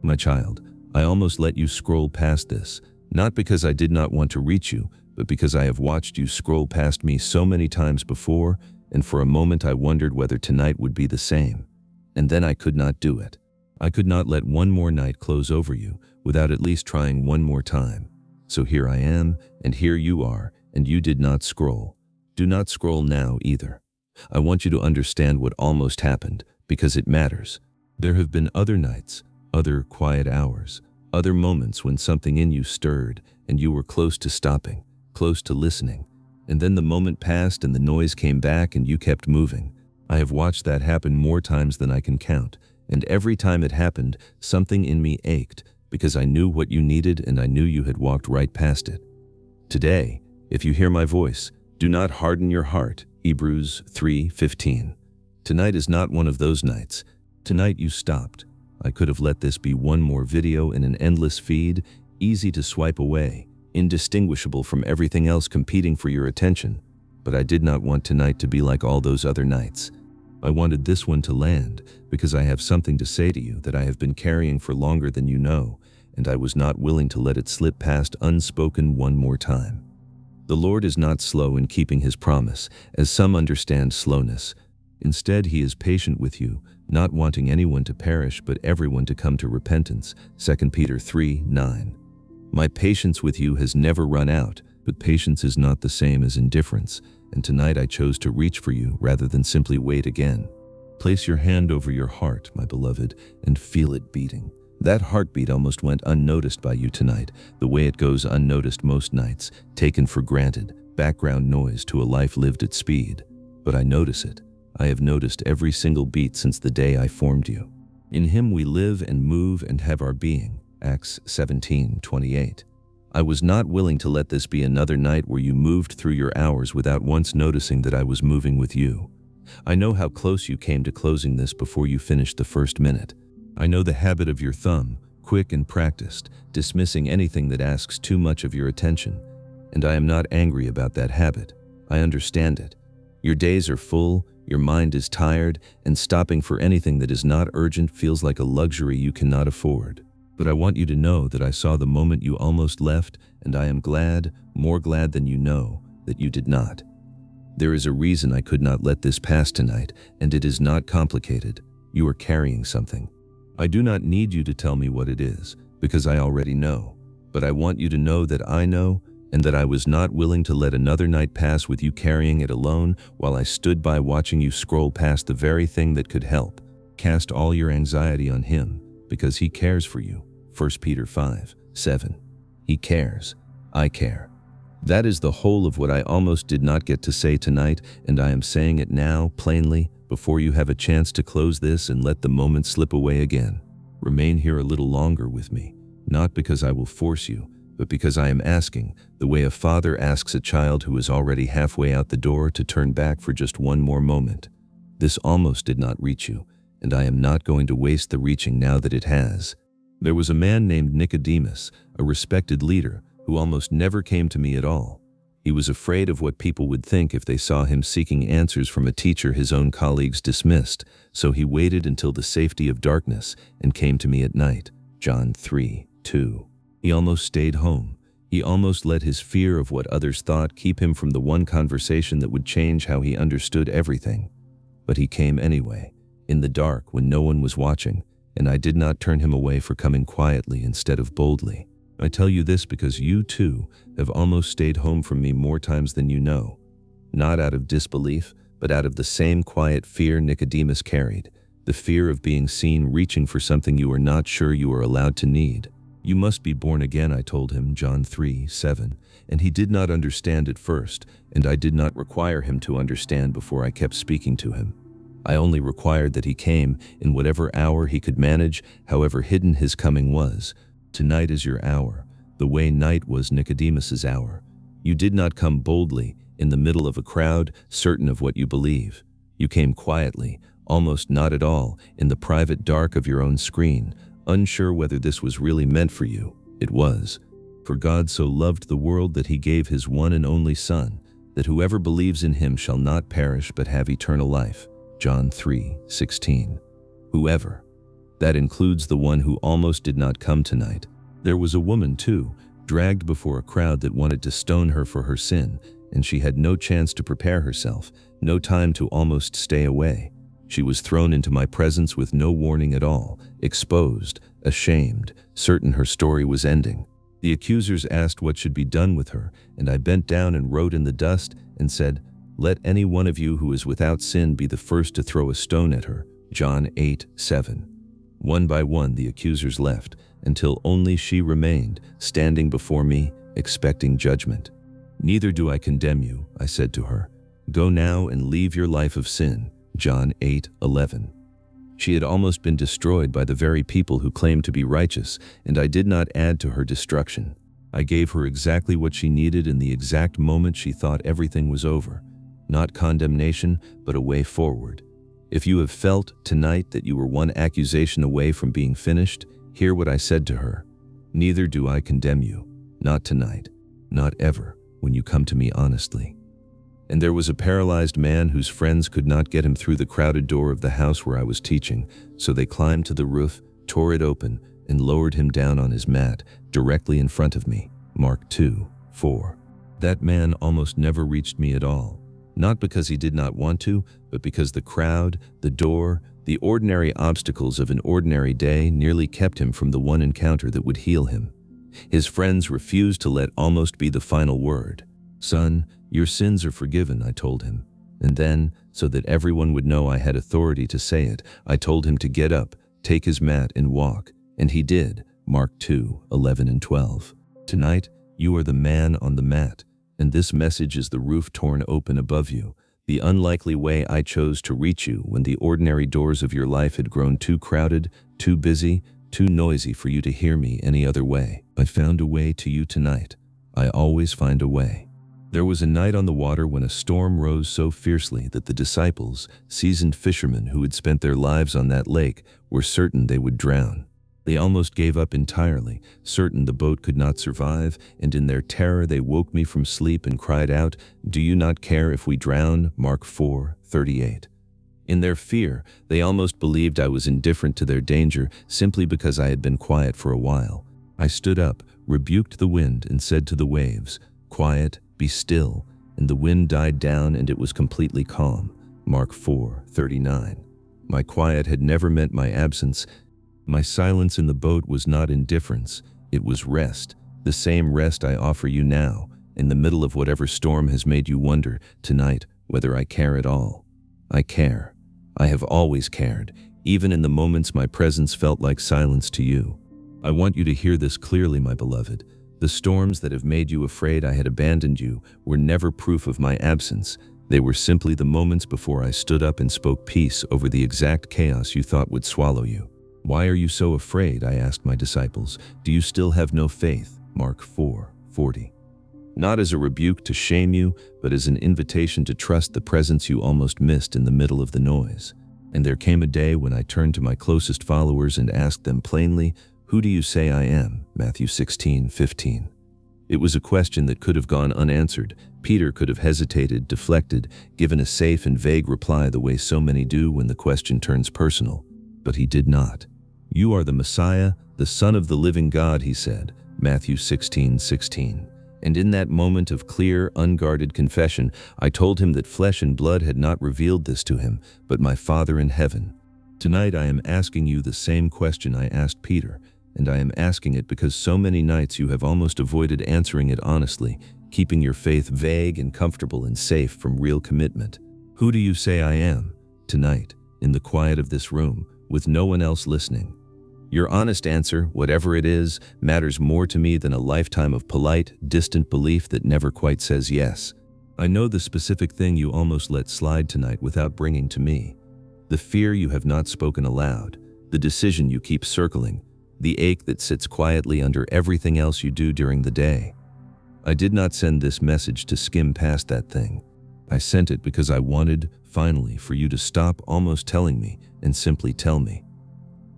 My child, I almost let you scroll past this, not because I did not want to reach you, but because I have watched you scroll past me so many times before, and for a moment I wondered whether tonight would be the same. And then I could not do it. I could not let one more night close over you without at least trying one more time. So here I am, and here you are, and you did not scroll. Do not scroll now either. I want you to understand what almost happened, because it matters. There have been other nights, other quiet hours, other moments when something in you stirred and you were close to stopping, close to listening. And then the moment passed and the noise came back and you kept moving. I have watched that happen more times than I can count, and every time it happened, something in me ached because I knew what you needed and I knew you had walked right past it. Today, if you hear my voice, do not harden your heart, Hebrews 3:15. Tonight is not one of those nights. Tonight you stopped. I could have let this be one more video in an endless feed, easy to swipe away, indistinguishable from everything else competing for your attention. But I did not want tonight to be like all those other nights. I wanted this one to land because I have something to say to you that I have been carrying for longer than you know, and I was not willing to let it slip past unspoken one more time. The Lord is not slow in keeping his promise, as some understand slowness. Instead, he is patient with you, not wanting anyone to perish but everyone to come to repentance. 2 Peter 3:9. My patience with you has never run out, but patience is not the same as indifference, and tonight I chose to reach for you rather than simply wait again. Place your hand over your heart, my beloved, and feel it beating. That heartbeat almost went unnoticed by you tonight, the way it goes unnoticed most nights, taken for granted, background noise to a life lived at speed. But I notice it. I have noticed every single beat since the day I formed you. In him we live and move and have our being. Acts 17:28. I was not willing to let this be another night where you moved through your hours without once noticing that I was moving with you. I know how close you came to closing this before you finished the first minute. I know the habit of your thumb, quick and practiced, dismissing anything that asks too much of your attention. And I am not angry about that habit. I understand it. Your days are full, your mind is tired, and stopping for anything that is not urgent feels like a luxury you cannot afford. But I want you to know that I saw the moment you almost left, and I am glad, more glad than you know, that you did not. There is a reason I could not let this pass tonight, and it is not complicated. You are carrying something. I do not need you to tell me what it is, because I already know. But I want you to know that I know, and that I was not willing to let another night pass with you carrying it alone while I stood by watching you scroll past the very thing that could help. Cast all your anxiety on him, because he cares for you. 1 Peter 5:7. He cares. I care. That is the whole of what I almost did not get to say tonight, and I am saying it now, plainly, before you have a chance to close this and let the moment slip away again. Remain here a little longer with me, not because I will force you, but because I am asking, the way a father asks a child who is already halfway out the door to turn back for just one more moment. This almost did not reach you, and I am not going to waste the reaching now that it has. There was a man named Nicodemus, a respected leader, who almost never came to me at all. He was afraid of what people would think if they saw him seeking answers from a teacher his own colleagues dismissed, so he waited until the safety of darkness and came to me at night. John 3:2. He almost stayed home. He almost let his fear of what others thought keep him from the one conversation that would change how he understood everything. But he came anyway, in the dark when no one was watching, and I did not turn him away for coming quietly instead of boldly. I tell you this because you, too, have almost stayed home from me more times than you know. Not out of disbelief, but out of the same quiet fear Nicodemus carried, the fear of being seen reaching for something you are not sure you are allowed to need. You must be born again, I told him, John 3:7, and he did not understand at first, and I did not require him to understand before I kept speaking to him. I only required that he came in whatever hour he could manage, however hidden his coming was. Tonight is your hour, the way night was Nicodemus's hour. You did not come boldly, in the middle of a crowd, certain of what you believe. You came quietly, almost not at all, in the private dark of your own screen, unsure whether this was really meant for you. It was. For God so loved the world that he gave his one and only Son, that whoever believes in him shall not perish but have eternal life. John 3:16. Whoever. That includes the one who almost did not come tonight. There was a woman too, dragged before a crowd that wanted to stone her for her sin, and she had no chance to prepare herself, no time to almost stay away. She was thrown into my presence with no warning at all, exposed, ashamed, certain her story was ending. The accusers asked what should be done with her, and I bent down and wrote in the dust and said, "Let any one of you who is without sin be the first to throw a stone at her." John 8:7. One by one the accusers left, until only she remained, standing before me, expecting judgment. "Neither do I condemn you," I said to her. "Go now and leave your life of sin." John 8:11. She had almost been destroyed by the very people who claimed to be righteous, and I did not add to her destruction. I gave her exactly what she needed in the exact moment she thought everything was over. Not condemnation, but a way forward. If you have felt tonight that you were one accusation away from being finished, hear what I said to her. Neither do I condemn you. Not tonight. Not ever, when you come to me honestly. And there was a paralyzed man whose friends could not get him through the crowded door of the house where I was teaching, so they climbed to the roof, tore it open, and lowered him down on his mat, directly in front of me. Mark 2:4. That man almost never reached me at all. Not because he did not want to, but because the crowd, the door, the ordinary obstacles of an ordinary day nearly kept him from the one encounter that would heal him. His friends refused to let almost be the final word. "Son, your sins are forgiven," I told him. And then, so that everyone would know I had authority to say it, I told him to get up, take his mat, and walk. And he did. Mark 2:11 and 12. Tonight, you are the man on the mat, and this message is the roof torn open above you, the unlikely way I chose to reach you when the ordinary doors of your life had grown too crowded, too busy, too noisy for you to hear me any other way. I found a way to you tonight. I always find a way. There was a night on the water when a storm rose so fiercely that the disciples, seasoned fishermen who had spent their lives on that lake, were certain they would drown. They almost gave up entirely, certain the boat could not survive, and in their terror they woke me from sleep and cried out, "Do you not care if we drown?" Mark 4:38. In their fear, they almost believed I was indifferent to their danger simply because I had been quiet for a while. I stood up, rebuked the wind, and said to the waves, "Quiet, be still," and the wind died down and it was completely calm. Mark 4:39. My quiet had never meant my absence. My silence in the boat was not indifference, it was rest, the same rest I offer you now, in the middle of whatever storm has made you wonder tonight whether I care at all. I care. I have always cared, even in the moments my presence felt like silence to you. I want you to hear this clearly, my beloved. The storms that have made you afraid I had abandoned you were never proof of my absence. They were simply the moments before I stood up and spoke peace over the exact chaos you thought would swallow you. "Why are you so afraid?" I asked my disciples. "Do you still have no faith?" Mark 4:40. Not as a rebuke to shame you, but as an invitation to trust the presence you almost missed in the middle of the noise. And there came a day when I turned to my closest followers and asked them plainly, "Who do you say I am?" Matthew 16:15. It was a question that could have gone unanswered. Peter could have hesitated, deflected, given a safe and vague reply the way so many do when the question turns personal. But he did not. "You are the Messiah, the Son of the living God," he said, Matthew 16:16. And in that moment of clear, unguarded confession, I told him that flesh and blood had not revealed this to him, but my Father in heaven. Tonight I am asking you the same question I asked Peter, and I am asking it because so many nights you have almost avoided answering it honestly, keeping your faith vague and comfortable and safe from real commitment. Who do you say I am? Tonight, in the quiet of this room, with no one else listening. Your honest answer, whatever it is, matters more to me than a lifetime of polite, distant belief that never quite says yes. I know the specific thing you almost let slide tonight without bringing to me. The fear you have not spoken aloud, the decision you keep circling, the ache that sits quietly under everything else you do during the day. I did not send this message to skim past that thing. I sent it because I wanted, finally, for you to stop almost telling me and simply tell me.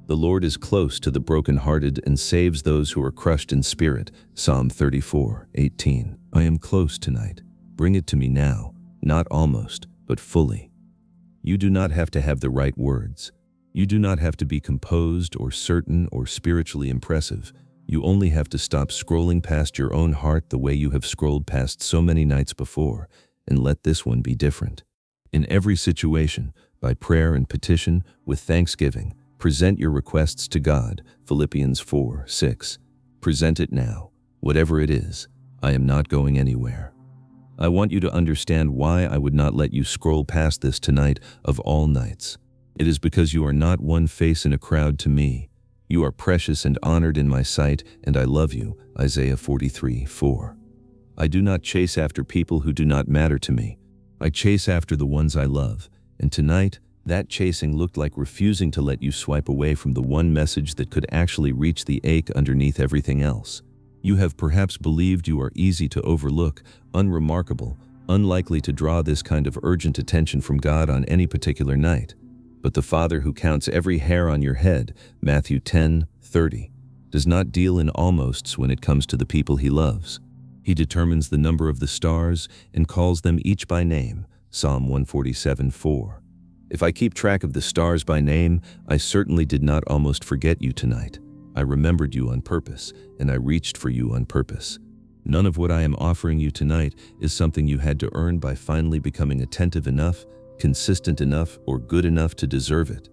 The Lord is close to the brokenhearted and saves those who are crushed in spirit. Psalm 34:18. I am close tonight. Bring it to me now, not almost, but fully. You do not have to have the right words. You do not have to be composed or certain or spiritually impressive. You only have to stop scrolling past your own heart the way you have scrolled past so many nights before, and let this one be different. In every situation, by prayer and petition, with thanksgiving, present your requests to God, Philippians 4:6. Present it now, whatever it is. I am not going anywhere. I want you to understand why I would not let you scroll past this tonight of all nights. It is because you are not one face in a crowd to me. You are precious and honored in my sight, and I love you, Isaiah 43:4. I do not chase after people who do not matter to me. I chase after the ones I love, and tonight, that chasing looked like refusing to let you swipe away from the one message that could actually reach the ache underneath everything else. You have perhaps believed you are easy to overlook, unremarkable, unlikely to draw this kind of urgent attention from God on any particular night. But the Father who counts every hair on your head, Matthew 10:30, does not deal in almosts when it comes to the people he loves. He determines the number of the stars and calls them each by name, Psalm 147:4. If I keep track of the stars by name, I certainly did not almost forget you tonight. I remembered you on purpose, and I reached for you on purpose. None of what I am offering you tonight is something you had to earn by finally becoming attentive enough, consistent enough, or good enough to deserve it.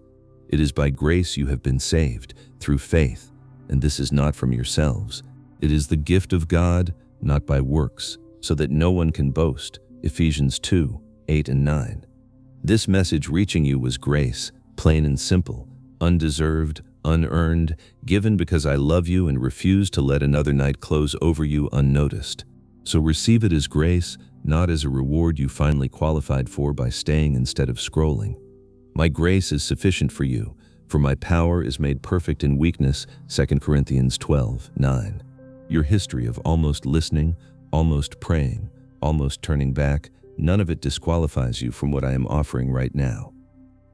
It is by grace you have been saved, through faith, and this is not from yourselves. It is the gift of God, not by works, so that no one can boast. Ephesians 2:8 and 9. This message reaching you was grace, plain and simple, undeserved, unearned, given because I love you and refuse to let another night close over you unnoticed. So receive it as grace, not as a reward you finally qualified for by staying instead of scrolling. My grace is sufficient for you, for my power is made perfect in weakness, 2 Corinthians 12:9. Your history of almost listening, almost praying, almost turning back, none of it disqualifies you from what I am offering right now.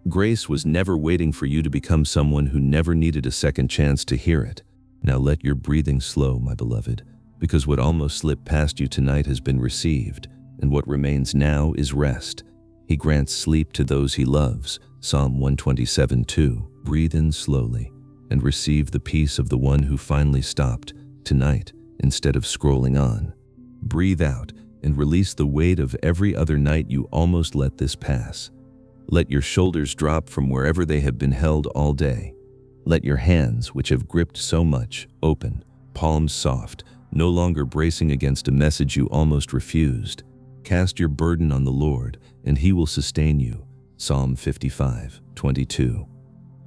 Grace was never waiting for you to become someone who never needed a second chance to hear it. Now let your breathing slow, my beloved, because what almost slipped past you tonight has been received, and what remains now is rest. He grants sleep to those he loves, Psalm 127:2. Breathe in slowly and receive the peace of the one who finally stopped tonight instead of scrolling on. Breathe out and release the weight of every other night you almost let this pass. Let your shoulders drop from wherever they have been held all day. Let your hands, which have gripped so much, open, palms soft, no longer bracing against a message you almost refused. Cast your burden on the Lord, and he will sustain you. Psalm 55:22.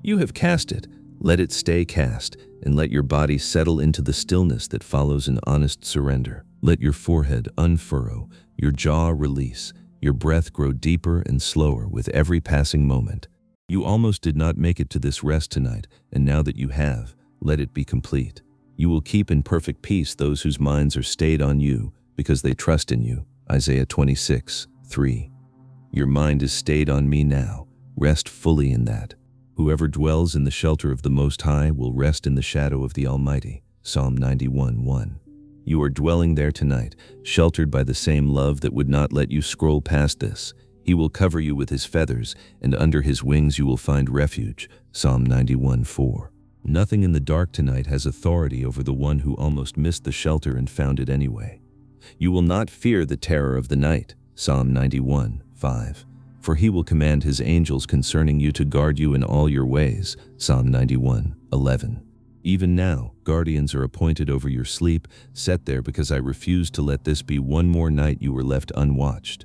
You have cast it. Let it stay cast, and let your body settle into the stillness that follows an honest surrender. Let your forehead unfurrow, your jaw release, your breath grow deeper and slower with every passing moment. You almost did not make it to this rest tonight, and now that you have, let it be complete. You will keep in perfect peace those whose minds are stayed on you, because they trust in you. Isaiah 26:3. Your mind is stayed on me now. Rest fully in that. Whoever dwells in the shelter of the Most High will rest in the shadow of the Almighty. Psalm 91:1. You are dwelling there tonight, sheltered by the same love that would not let you scroll past this. He will cover you with his feathers, and under his wings you will find refuge. Psalm 91:4. Nothing in the dark tonight has authority over the one who almost missed the shelter and found it anyway. You will not fear the terror of the night. Psalm 91:5. For he will command his angels concerning you to guard you in all your ways. Psalm 91:11. Even now, guardians are appointed over your sleep, set there because I refuse to let this be one more night you were left unwatched.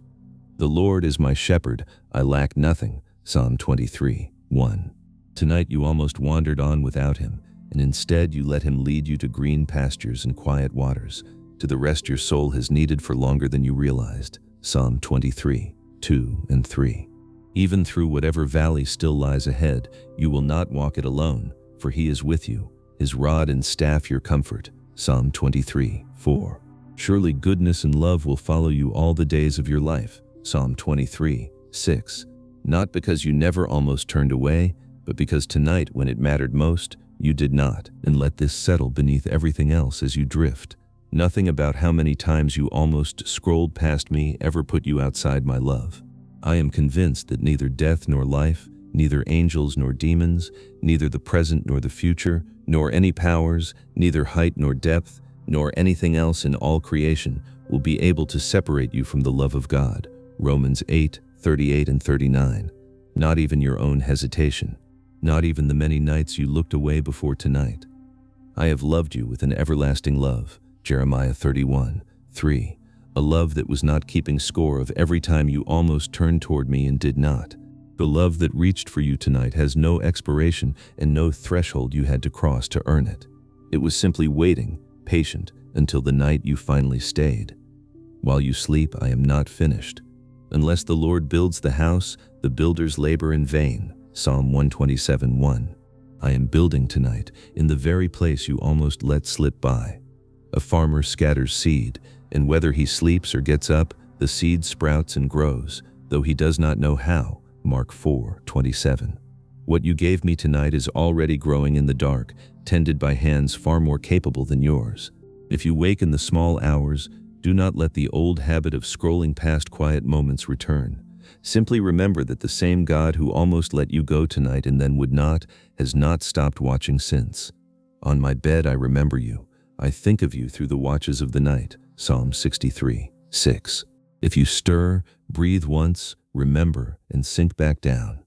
The Lord is my shepherd, I lack nothing. Psalm 23:1. Tonight you almost wandered on without him, and instead you let him lead you to green pastures and quiet waters, to the rest your soul has needed for longer than you realized. Psalm 23:2 and 3. Even through whatever valley still lies ahead, you will not walk it alone, for he is with you, his rod and staff your comfort. Psalm 23:4. Surely goodness and love will follow you all the days of your life. Psalm 23:6. Not because you never almost turned away, but because tonight, when it mattered most, you did not. And let this settle beneath everything else as you drift. Nothing about how many times you almost scrolled past me ever put you outside my love. I am convinced that neither death nor life, neither angels nor demons, neither the present nor the future, nor any powers, neither height nor depth, nor anything else in all creation will be able to separate you from the love of God. Romans 8:38 and 39. Not even your own hesitation, not even the many nights you looked away before tonight. I have loved you with an everlasting love. Jeremiah 31:3. A love that was not keeping score of every time you almost turned toward me and did not. The love that reached for you tonight has no expiration and no threshold you had to cross to earn it. It was simply waiting, patient, until the night you finally stayed. While you sleep, I am not finished. Unless the Lord builds the house, the builders labor in vain. Psalm 127:1. I am building tonight in the very place you almost let slip by. A farmer scatters seed, and whether he sleeps or gets up, the seed sprouts and grows, though he does not know how. Mark 4:27. What you gave me tonight is already growing in the dark, tended by hands far more capable than yours. If you wake in the small hours, do not let the old habit of scrolling past quiet moments return. Simply remember that the same God who almost let you go tonight and then would not, has not stopped watching since. On my bed I remember you. I think of you through the watches of the night. Psalm 63:6. If you stir, breathe once, remember, and sink back down.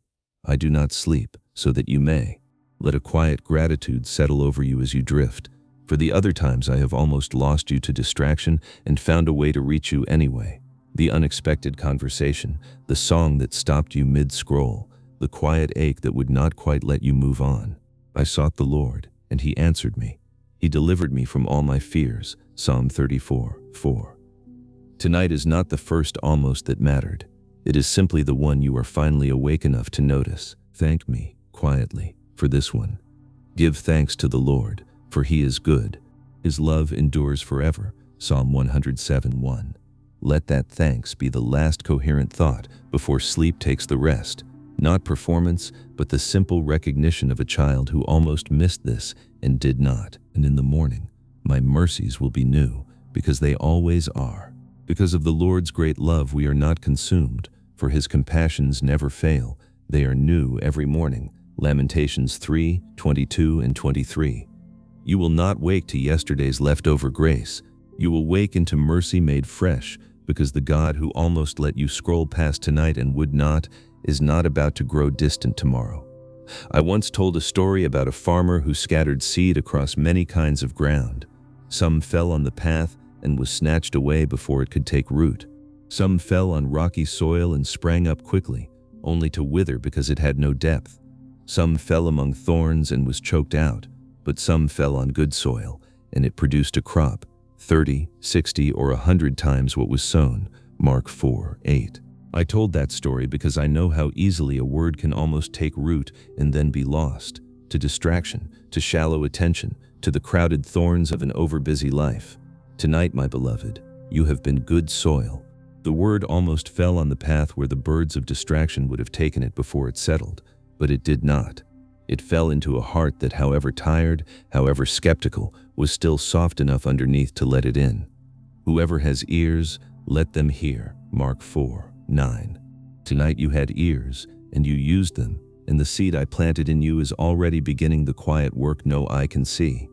I do not sleep, so that you may. Let a quiet gratitude settle over you as you drift. For the other times I have almost lost you to distraction and found a way to reach you anyway. The unexpected conversation, the song that stopped you mid-scroll, the quiet ache that would not quite let you move on. I sought the Lord, and He answered me. He delivered me from all my fears. Psalm 34:4. Tonight is not the first almost that mattered. It is simply the one you are finally awake enough to notice. Thank me, quietly, for this one. Give thanks to the Lord, for He is good. His love endures forever. Psalm 107:1. Let that thanks be the last coherent thought before sleep takes the rest. Not performance, but the simple recognition of a child who almost missed this and did not. And in the morning, my mercies will be new, because they always are. Because of the Lord's great love we are not consumed, for His compassions never fail. They are new every morning. Lamentations 3:22 and 23. You will not wake to yesterday's leftover grace. You will wake into mercy made fresh, because the God who almost let you scroll past tonight and would not, is not about to grow distant tomorrow. I once told a story about a farmer who scattered seed across many kinds of ground. Some fell on the path and was snatched away before it could take root. Some fell on rocky soil and sprang up quickly, only to wither because it had no depth. Some fell among thorns and was choked out, but some fell on good soil, and it produced a crop, 30, 60, or 100 times what was sown. Mark 4:8. I told that story because I know how easily a word can almost take root and then be lost, to distraction, to shallow attention, to the crowded thorns of an overbusy life. Tonight, my beloved, you have been good soil. The word almost fell on the path where the birds of distraction would have taken it before it settled, but it did not. It fell into a heart that, however tired, however skeptical, was still soft enough underneath to let it in. Whoever has ears, let them hear. Mark 4:9. Tonight you had ears, and you used them, and the seed I planted in you is already beginning the quiet work no eye can see.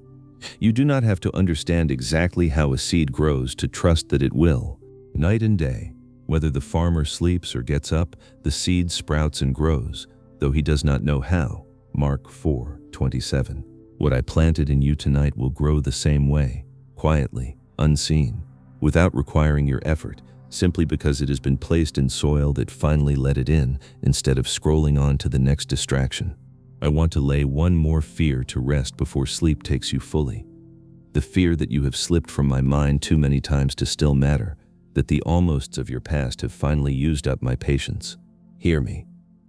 You do not have to understand exactly how a seed grows to trust that it will. Night and day, whether the farmer sleeps or gets up, the seed sprouts and grows, though he does not know how. Mark 4:27. What I planted in you tonight will grow the same way, quietly, unseen, without requiring your effort, simply because it has been placed in soil that finally let it in instead of scrolling on to the next distraction. I want to lay one more fear to rest before sleep takes you fully. The fear that you have slipped from my mind too many times to still matter, that the almosts of your past have finally used up my patience. Hear me.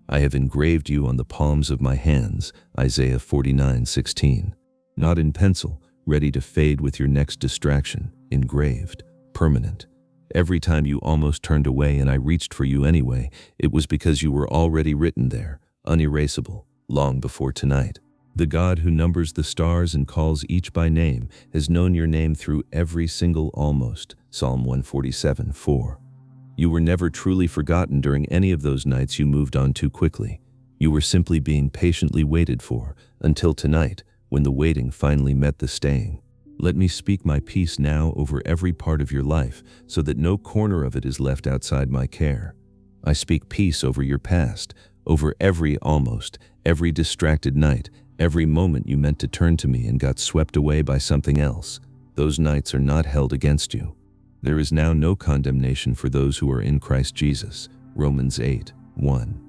I have engraved you on the palms of my hands, Isaiah 49:16. Not in pencil, ready to fade with your next distraction, engraved, permanent. Every time you almost turned away and I reached for you anyway, it was because you were already written there, unerasable, long before tonight. The God who numbers the stars and calls each by name has known your name through every single almost, Psalm 147:4. You were never truly forgotten during any of those nights you moved on too quickly. You were simply being patiently waited for, until tonight, when the waiting finally met the staying. Let me speak my peace now over every part of your life, so that no corner of it is left outside my care. I speak peace over your past, over every distracted night, every moment you meant to turn to me and got swept away by something else. Those nights are not held against you. There is now no condemnation for those who are in Christ Jesus. Romans 8:1.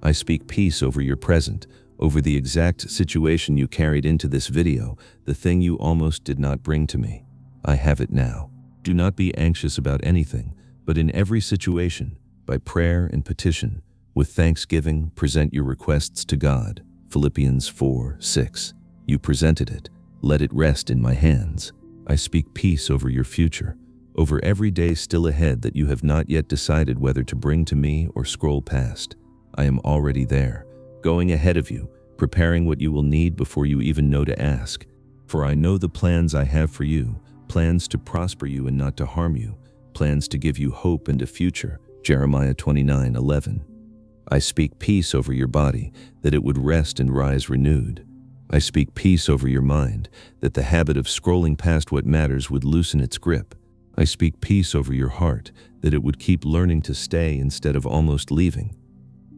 I speak peace over your present, over the exact situation you carried into this video, the thing you almost did not bring to me. I have it now. Do not be anxious about anything, but in every situation, by prayer and petition, with thanksgiving, present your requests to God. Philippians 4:6. You presented it. Let it rest in my hands. I speak peace over your future, over every day still ahead that you have not yet decided whether to bring to me or scroll past. I am already there, going ahead of you, preparing what you will need before you even know to ask. For I know the plans I have for you, plans to prosper you and not to harm you, plans to give you hope and a future. Jeremiah 29:11. I speak peace over your body, that it would rest and rise renewed. I speak peace over your mind, that the habit of scrolling past what matters would loosen its grip. I speak peace over your heart, that it would keep learning to stay instead of almost leaving.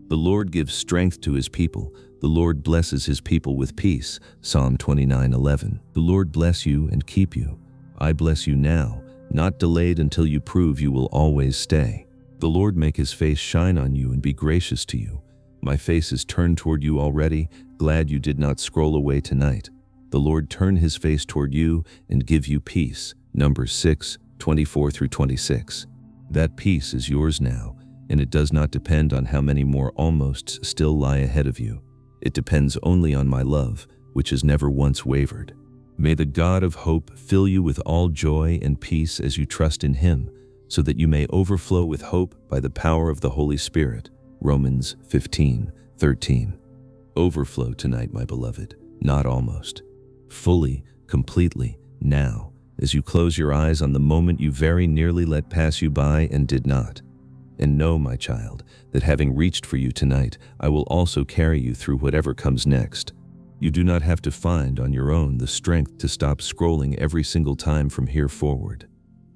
The Lord gives strength to his people. The Lord blesses his people with peace. Psalm 29:11. The Lord bless you and keep you. I bless you now, not delayed until you prove you will always stay. The Lord make his face shine on you and be gracious to you. My face is turned toward you already, glad you did not scroll away tonight. The Lord turn his face toward you and give you peace. Numbers 6:24-26. That peace is yours now, and it does not depend on how many more almosts still lie ahead of you. It depends only on my love, which has never once wavered. May the God of hope fill you with all joy and peace as you trust in him, so that you may overflow with hope by the power of the Holy Spirit. Romans 15:13. Overflow tonight, my beloved, not almost. Fully, completely, now, as you close your eyes on the moment you very nearly let pass you by and did not. And know, my child, that having reached for you tonight, I will also carry you through whatever comes next. You do not have to find on your own the strength to stop scrolling every single time from here forward.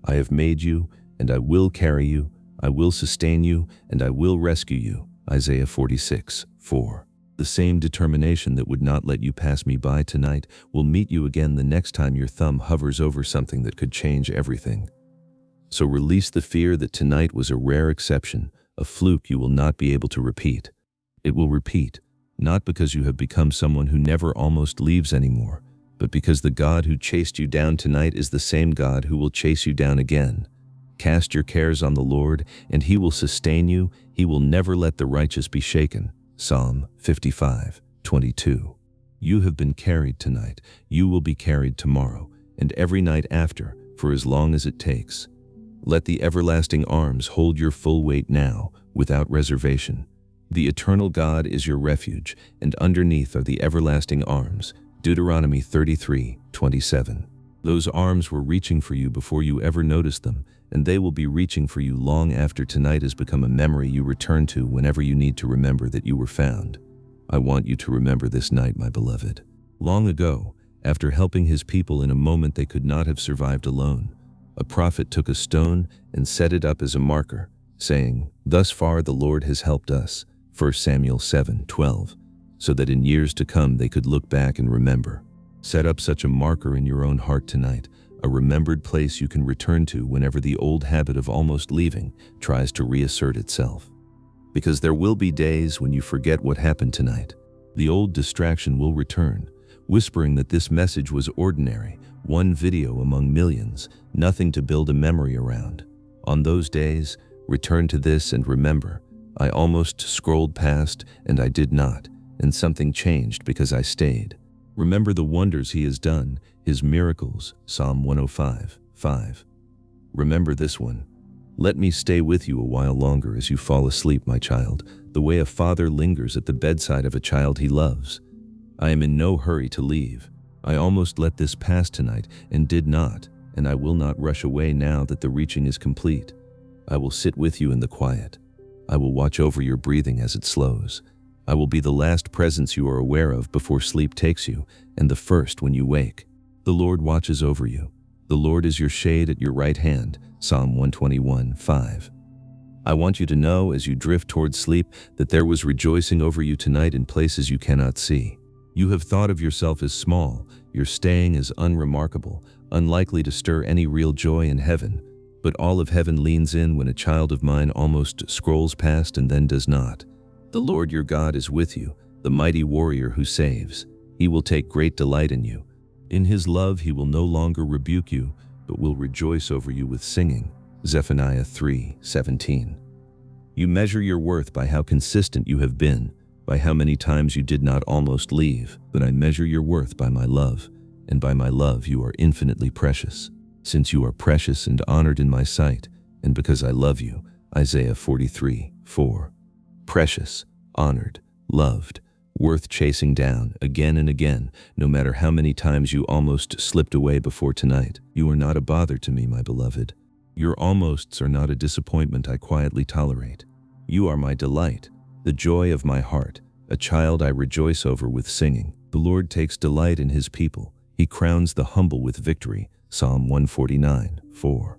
I have made you, and I will carry you, I will sustain you, and I will rescue you. Isaiah 46:4. The same determination that would not let you pass me by tonight will meet you again the next time your thumb hovers over something that could change everything. So release the fear that tonight was a rare exception, a fluke you will not be able to repeat. It will repeat, not because you have become someone who never almost leaves anymore, but because the God who chased you down tonight is the same God who will chase you down again. Cast your cares on the Lord, and he will sustain you. He will never let the righteous be shaken. Psalm 55:22. You have been carried tonight. You will be carried tomorrow, and every night after, for as long as it takes. Let the everlasting arms hold your full weight now, without reservation. The eternal God is your refuge, and underneath are the everlasting arms. Deuteronomy 33:27. Those arms were reaching for you before you ever noticed them, and they will be reaching for you long after tonight has become a memory you return to whenever you need to remember that you were found. I want you to remember this night, my beloved. Long ago, after helping his people in a moment they could not have survived alone, a prophet took a stone and set it up as a marker, saying, "Thus far the Lord has helped us," 1 Samuel 7:12, so that in years to come they could look back and remember. Set up such a marker in your own heart tonight, a remembered place you can return to whenever the old habit of almost leaving tries to reassert itself. Because there will be days when you forget what happened tonight. The old distraction will return, whispering that this message was ordinary, one video among millions, nothing to build a memory around. On those days, return to this and remember, I almost scrolled past and I did not, and something changed because I stayed. Remember the wonders he has done, his miracles, Psalm 105:5. Remember this one. Let me stay with you a while longer as you fall asleep, my child, the way a father lingers at the bedside of a child he loves. I am in no hurry to leave. I almost let this pass tonight and did not, and I will not rush away now that the reaching is complete. I will sit with you in the quiet. I will watch over your breathing as it slows. I will be the last presence you are aware of before sleep takes you, and the first when you wake. The Lord watches over you. The Lord is your shade at your right hand. Psalm 121:5. I want you to know as you drift towards sleep that there was rejoicing over you tonight in places you cannot see. You have thought of yourself as small, your staying as unremarkable, unlikely to stir any real joy in heaven. But all of heaven leans in when a child of mine almost scrolls past and then does not. The Lord your God is with you, the mighty warrior who saves. He will take great delight in you. In his love he will no longer rebuke you, but will rejoice over you with singing. Zephaniah 3:17. You measure your worth by how consistent you have been, by how many times you did not almost leave, but I measure your worth by my love, and by my love you are infinitely precious. Since you are precious and honored in my sight, and because I love you. Isaiah 43:4. Precious, honored, loved, worth chasing down again and again, no matter how many times you almost slipped away before tonight. You are not a bother to me, my beloved. Your almosts are not a disappointment I quietly tolerate. You are my delight, the joy of my heart, a child I rejoice over with singing. The Lord takes delight in his people. He crowns the humble with victory. Psalm 149:4.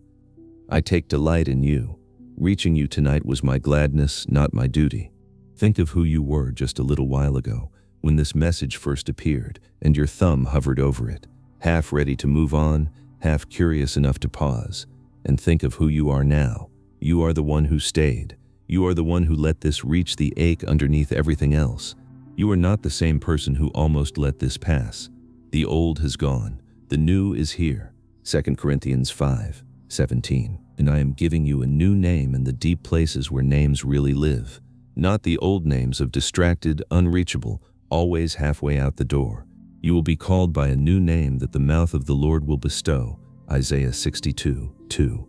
I take delight in you. Reaching you tonight was my gladness, not my duty. Think of who you were just a little while ago, when this message first appeared, and your thumb hovered over it, half ready to move on, half curious enough to pause. And think of who you are now. You are the one who stayed. You are the one who let this reach the ache underneath everything else. You are not the same person who almost let this pass. The old has gone. The new is here. 2 Corinthians 5:17. And I am giving you a new name in the deep places where names really live. Not the old names of distracted, unreachable, always halfway out the door. You will be called by a new name that the mouth of the Lord will bestow. Isaiah 62:2.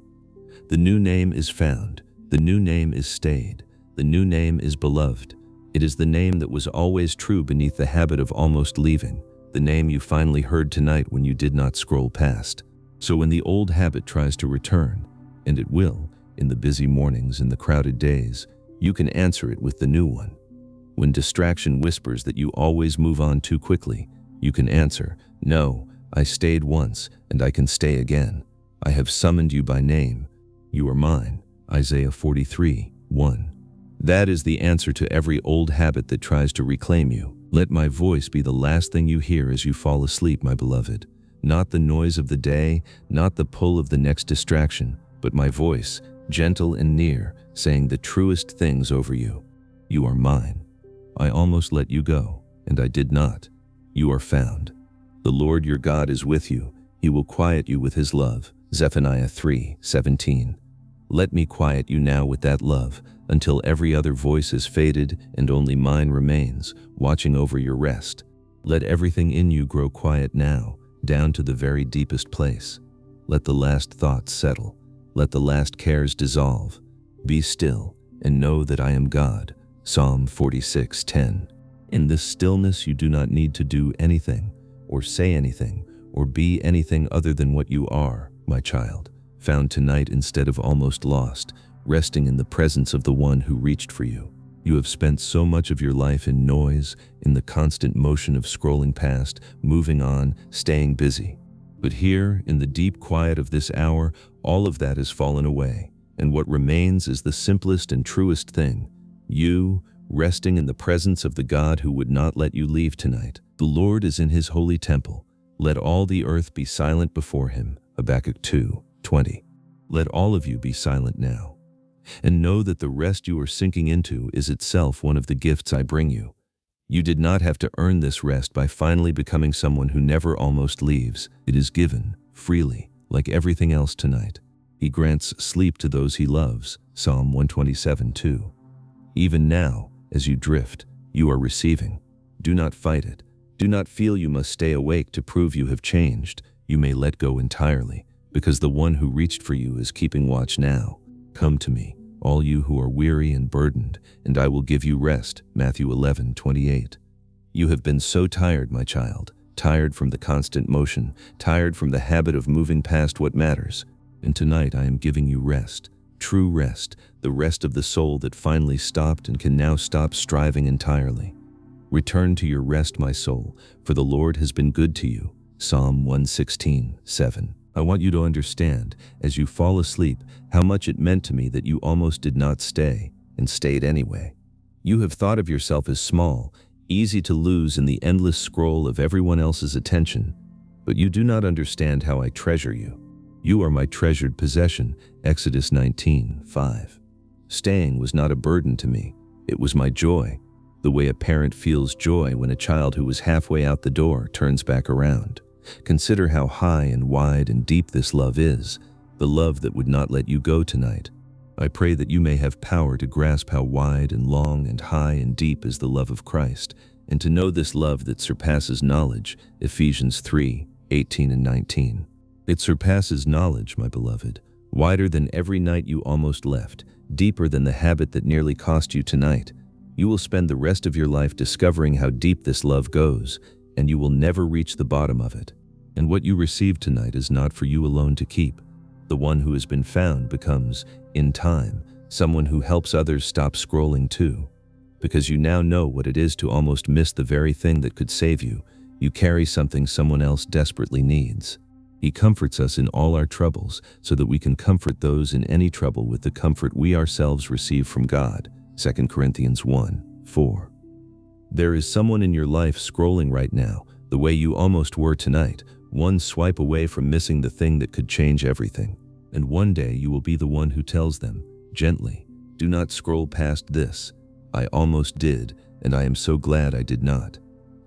The new name is found. The new name is stayed. The new name is beloved. It is the name that was always true beneath the habit of almost leaving. The name you finally heard tonight when you did not scroll past. So when the old habit tries to return, and it will, in the busy mornings and the crowded days, you can answer it with the new one. When distraction whispers that you always move on too quickly, you can answer, no, I stayed once and I can stay again. I have summoned you by name. You are mine. Isaiah 43:1. That is the answer to every old habit that tries to reclaim you. Let my voice be the last thing you hear as you fall asleep, my beloved. Not the noise of the day, not the pull of the next distraction, but my voice, gentle and near, saying the truest things over you. You are mine. I almost let you go, and I did not. You are found. The Lord your God is with you. He will quiet you with his love. Zephaniah 3:17. Let me quiet you now with that love, until every other voice is faded and only mine remains, watching over your rest. Let everything in you grow quiet now, down to the very deepest place. Let the last thoughts settle. Let the last cares dissolve. Be still and know that I am God. Psalm 46:10. In this stillness you do not need to do anything, or say anything, or be anything other than what you are, my child, found tonight instead of almost lost, resting in the presence of the one who reached for you. You have spent so much of your life in noise, in the constant motion of scrolling past, moving on, staying busy. But here, in the deep quiet of this hour, all of that has fallen away, and what remains is the simplest and truest thing. You, resting in the presence of the God who would not let you leave tonight. The Lord is in his holy temple. Let all the earth be silent before him. Habakkuk 2:20. Let all of you be silent now, and know that the rest you are sinking into is itself one of the gifts I bring you. You did not have to earn this rest by finally becoming someone who never almost leaves. It is given, freely, like everything else tonight. He grants sleep to those he loves. Psalm 127:2. Even now, as you drift, you are receiving. Do not fight it. Do not feel you must stay awake to prove you have changed. You may let go entirely, because the one who reached for you is keeping watch now. Come to me, all you who are weary and burdened, and I will give you rest. Matthew 11:28. You have been so tired, my child, tired from the constant motion, tired from the habit of moving past what matters. And tonight I am giving you rest, true rest, the rest of the soul that finally stopped and can now stop striving entirely. Return to your rest, my soul, for the Lord has been good to you. Psalm 116:7. I want you to understand, as you fall asleep, how much it meant to me that you almost did not stay, and stayed anyway. You have thought of yourself as small, easy to lose in the endless scroll of everyone else's attention, but you do not understand how I treasure you. You are my treasured possession, Exodus 19:5. Staying was not a burden to me, it was my joy, the way a parent feels joy when a child who was halfway out the door turns back around. Consider how high and wide and deep this love is, the love that would not let you go tonight. I pray that you may have power to grasp how wide and long and high and deep is the love of Christ, and to know this love that surpasses knowledge, Ephesians 3:18 and 19. It surpasses knowledge, my beloved, wider than every night you almost left, deeper than the habit that nearly cost you tonight. You will spend the rest of your life discovering how deep this love goes, and you will never reach the bottom of it. And what you receive tonight is not for you alone to keep. The one who has been found becomes, in time, someone who helps others stop scrolling too. Because you now know what it is to almost miss the very thing that could save you, you carry something someone else desperately needs. He comforts us in all our troubles so that we can comfort those in any trouble with the comfort we ourselves receive from God. 2 Corinthians 1:4. There is someone in your life scrolling right now, the way you almost were tonight, one swipe away from missing the thing that could change everything. And one day you will be the one who tells them, gently, do not scroll past this. I almost did, and I am so glad I did not.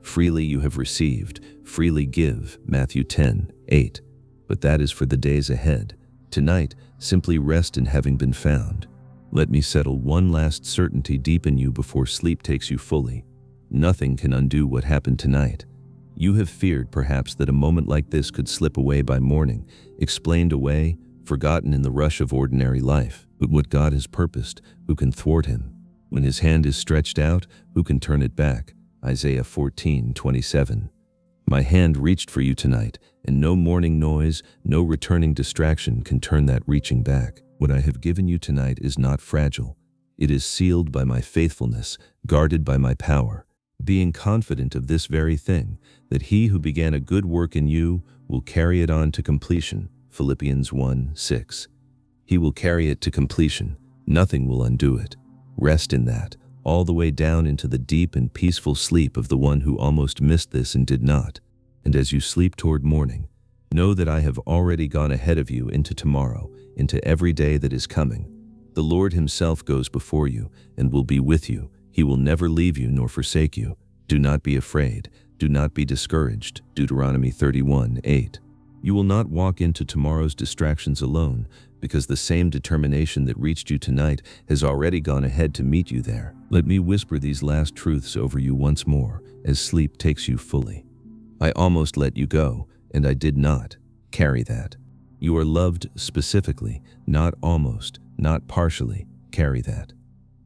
Freely you have received, freely give, Matthew 10:8. But that is for the days ahead. Tonight, simply rest in having been found. Let me settle one last certainty deep in you before sleep takes you fully. Nothing can undo what happened tonight. You have feared perhaps that a moment like this could slip away by morning, explained away, forgotten in the rush of ordinary life. But what God has purposed, who can thwart him? When his hand is stretched out, who can turn it back? Isaiah 14:27. My hand reached for you tonight, and no morning noise, no returning distraction can turn that reaching back. What I have given you tonight is not fragile. It is sealed by my faithfulness, guarded by my power. Being confident of this very thing, that he who began a good work in you will carry it on to completion. Philippians 1:6. He will carry it to completion. Nothing will undo it. Rest in that, all the way down into the deep and peaceful sleep of the one who almost missed this and did not. And as you sleep toward morning, know that I have already gone ahead of you into tomorrow, into every day that is coming. The Lord himself goes before you and will be with you. He will never leave you nor forsake you. Do not be afraid. Do not be discouraged. Deuteronomy 31:8. You will not walk into tomorrow's distractions alone, because the same determination that reached you tonight has already gone ahead to meet you there. Let me whisper these last truths over you once more, as sleep takes you fully. I almost let you go, and I did not. Carry that. You are loved specifically, not almost, not partially. Carry that.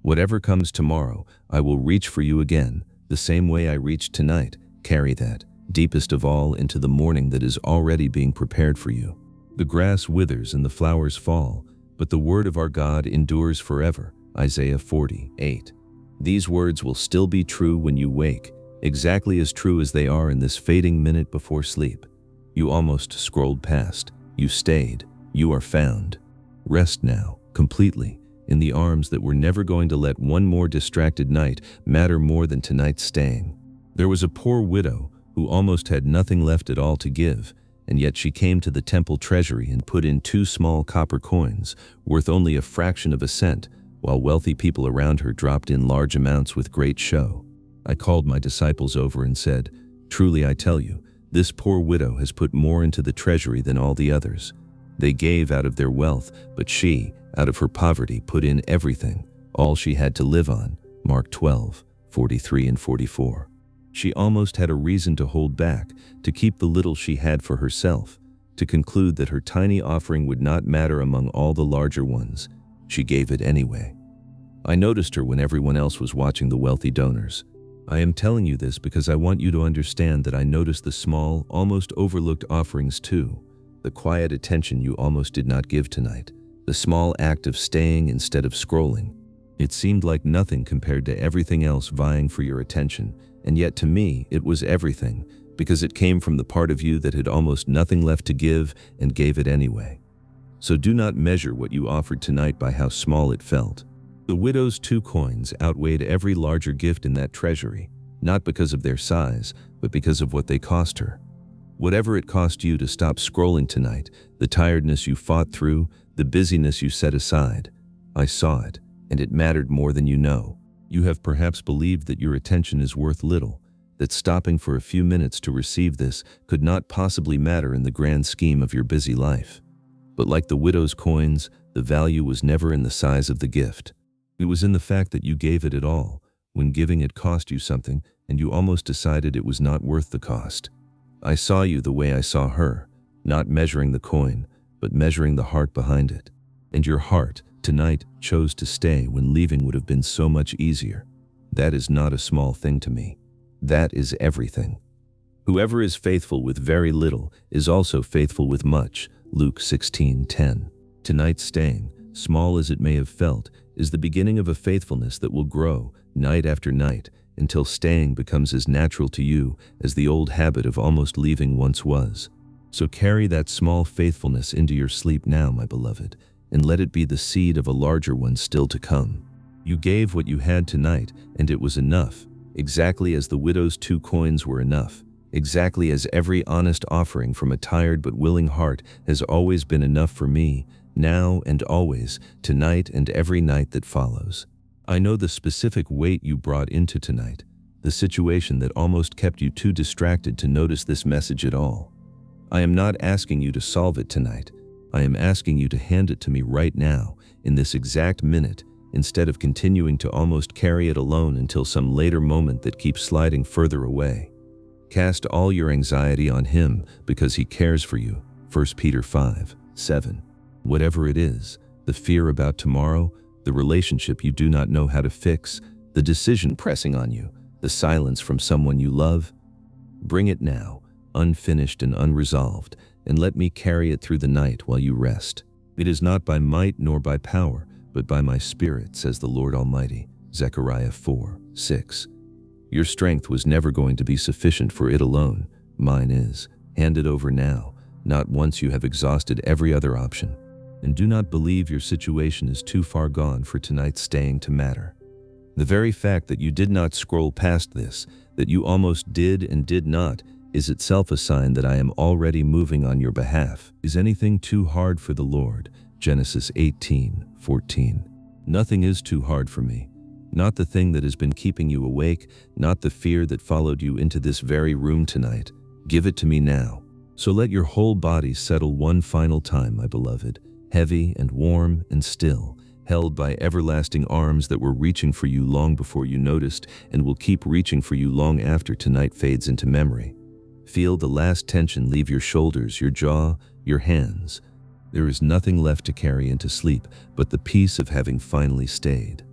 Whatever comes tomorrow, I will reach for you again, the same way I reached tonight. Carry that, deepest of all, into the morning that is already being prepared for you. The grass withers and the flowers fall, but the word of our God endures forever. Isaiah 40:8. These words will still be true when you wake, exactly as true as they are in this fading minute before sleep. You almost scrolled past. You stayed. You are found. Rest now, completely, in the arms that were never going to let one more distracted night matter more than tonight's staying. There was a poor widow who almost had nothing left at all to give, and yet she came to the temple treasury and put in 2 small copper coins, worth only a fraction of a cent, while wealthy people around her dropped in large amounts with great show. I called my disciples over and said, "Truly I tell you, this poor widow has put more into the treasury than all the others. They gave out of their wealth, but she, out of her poverty, put in everything, all she had to live on." Mark 12:43 and 44. She almost had a reason to hold back, to keep the little she had for herself, to conclude that her tiny offering would not matter among all the larger ones. She gave it anyway. I noticed her when everyone else was watching the wealthy donors. I am telling you this because I want you to understand that I noticed the small, almost overlooked offerings too, the quiet attention you almost did not give tonight, the small act of staying instead of scrolling. It seemed like nothing compared to everything else vying for your attention, and yet to me it was everything, because it came from the part of you that had almost nothing left to give and gave it anyway. So do not measure what you offered tonight by how small it felt. The widow's 2 coins outweighed every larger gift in that treasury, not because of their size, but because of what they cost her. Whatever it cost you to stop scrolling tonight, the tiredness you fought through, the busyness you set aside, I saw it, and it mattered more than you know. You have perhaps believed that your attention is worth little, that stopping for a few minutes to receive this could not possibly matter in the grand scheme of your busy life. But like the widow's coins, the value was never in the size of the gift. It was in the fact that you gave it at all, when giving it cost you something, and you almost decided it was not worth the cost. I saw you the way I saw her, not measuring the coin, but measuring the heart behind it. And your heart, tonight, chose to stay when leaving would have been so much easier. That is not a small thing to me. That is everything. Whoever is faithful with very little is also faithful with much, Luke 16:10. Tonight's staying, small as it may have felt, is the beginning of a faithfulness that will grow, night after night, until staying becomes as natural to you as the old habit of almost leaving once was. So carry that small faithfulness into your sleep now, my beloved, and let it be the seed of a larger one still to come. You gave what you had tonight, and it was enough, exactly as the widow's 2 coins were enough, exactly as every honest offering from a tired but willing heart has always been enough for me, now and always, tonight and every night that follows. I know the specific weight you brought into tonight, the situation that almost kept you too distracted to notice this message at all. I am not asking you to solve it tonight. I am asking you to hand it to me right now, in this exact minute, instead of continuing to almost carry it alone until some later moment that keeps sliding further away. Cast all your anxiety on Him because He cares for you, 1 Peter 5:7. Whatever it is, the fear about tomorrow, the relationship you do not know how to fix, the decision pressing on you, the silence from someone you love, bring it now, unfinished and unresolved, and let me carry it through the night while you rest. It is not by might nor by power, but by my Spirit, says the Lord Almighty, Zechariah 4:6. Your strength was never going to be sufficient for it alone. Mine is. Hand it over now, not once you have exhausted every other option. And do not believe your situation is too far gone for tonight's staying to matter. The very fact that you did not scroll past this, that you almost did and did not, is itself a sign that I am already moving on your behalf. Is anything too hard for the Lord? Genesis 18:14. Nothing is too hard for me. Not the thing that has been keeping you awake, not the fear that followed you into this very room tonight. Give it to me now. So let your whole body settle one final time, my beloved, heavy and warm and still, held by everlasting arms that were reaching for you long before you noticed and will keep reaching for you long after tonight fades into memory. Feel the last tension leave your shoulders, your jaw, your hands. There is nothing left to carry into sleep but the peace of having finally stayed.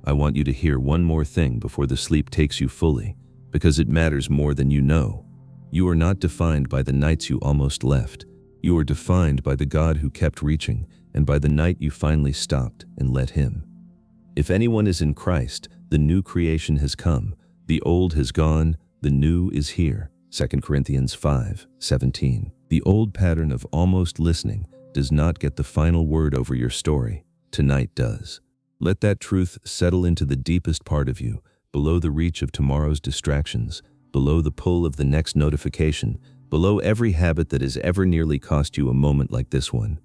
I want you to hear one more thing before the sleep takes you fully, because it matters more than you know. You are not defined by the nights you almost left. You are defined by the God who kept reaching, and by the night you finally stopped and let Him. If anyone is in Christ, the new creation has come. The old has gone, the new is here. 2 Corinthians 5:17. The old pattern of almost listening does not get the final word over your story. Tonight does. Let that truth settle into the deepest part of you, below the reach of tomorrow's distractions, below the pull of the next notification, below every habit that has ever nearly cost you a moment like this one.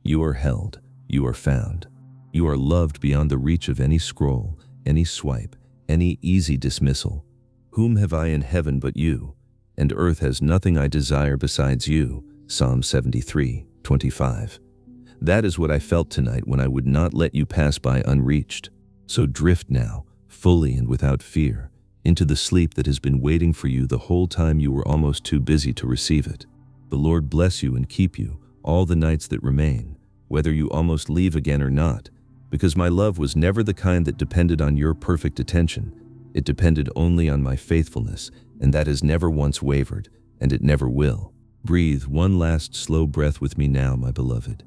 You are held. You are found. You are loved beyond the reach of any scroll, any swipe, any easy dismissal. Whom have I in heaven but you? And earth has nothing I desire besides you. Psalm 73:25. That is what I felt tonight when I would not let you pass by unreached. So drift now, fully and without fear, into the sleep that has been waiting for you the whole time you were almost too busy to receive it. The Lord bless you and keep you all the nights that remain, whether you almost leave again or not, because my love was never the kind that depended on your perfect attention. It depended only on my faithfulness, and that has never once wavered, and it never will. Breathe one last slow breath with me now, my beloved.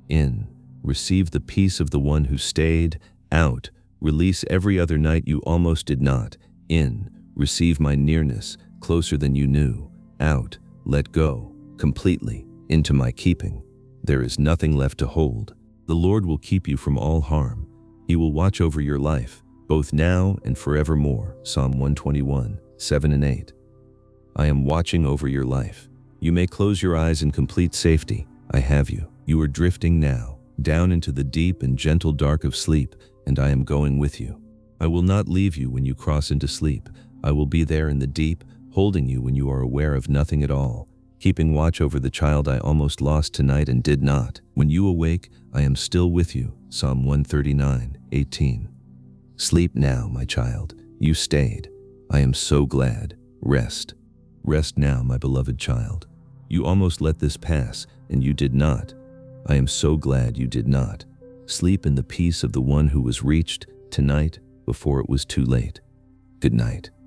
In Receive the peace of the one who stayed. Out. Release every other night you almost did not. In. Receive my nearness, closer than you knew. Out. Let go. Completely. Into my keeping. There is nothing left to hold. The Lord will keep you from all harm. He will watch over your life, both now and forevermore. Psalm 121, 7 and 8. I am watching over your life. You may close your eyes in complete safety. I have you. You are drifting now, down into the deep and gentle dark of sleep, and I am going with you. I will not leave you when you cross into sleep. I will be there in the deep, holding you when you are aware of nothing at all, keeping watch over the child I almost lost tonight and did not. When you awake, I am still with you. Psalm 139, 18. Sleep now, my child. You stayed. I am so glad. Rest. Rest now, my beloved child. You almost let this pass, and you did not. I am so glad you did not. Sleep in the peace of the one who was reached tonight before it was too late. Good night.